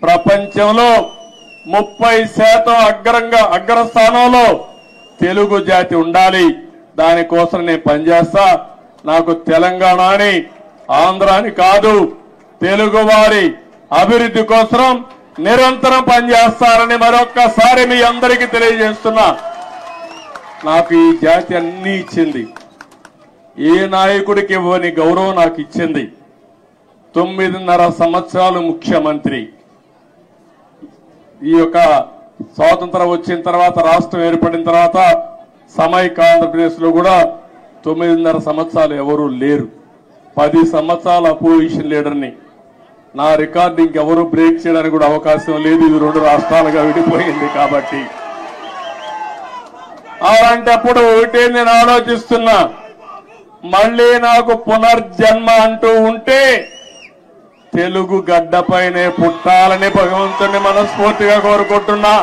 ప్రపంచంలో 30% అగ్రస్థానంలో తెలుగు జాతి ఉండాలి. దానికోసం నేను పనిచేస్తా. నాకు తెలంగాణని ఆంధ్రాని కాదు, తెలుగు వారి అభివృద్ధి కోసం నిరంతరం పనిచేస్తారని మరొక్కసారి మీ అందరికీ తెలియజేస్తున్నా. నాకు ఈ జాతి అన్ని ఇచ్చింది. ఏ నాయకుడికి ఇవ్వని గౌరవం నాకు ఇచ్చింది. 9.5 సంవత్సరాలు ముఖ్యమంత్రి. ఈ యొక్క స్వాతంత్రం వచ్చిన తర్వాత, రాష్ట్రం ఏర్పడిన తర్వాత సమైక్య ఆంధ్రప్రదేశ్ లో కూడా 9.5 సంవత్సరాలు ఎవరూ లేరు. 10 సంవత్సరాల అపోజిషన్ లీడర్ని. నా రికార్డు ఇంకెవరూ బ్రేక్ చేయడానికి కూడా అవకాశం లేదు. ఇది 2 రాష్ట్రాలుగా విడిపోయింది కాబట్టి. అలాంటప్పుడు ఒకటే నేను ఆలోచిస్తున్నా, మళ్ళీ నాకు పునర్జన్మ అంటూ ఉంటే తెలుగు గడ్డపైనే పుట్టాలని భగవంతుని మనస్ఫూర్తిగా కోరుకుంటున్నా.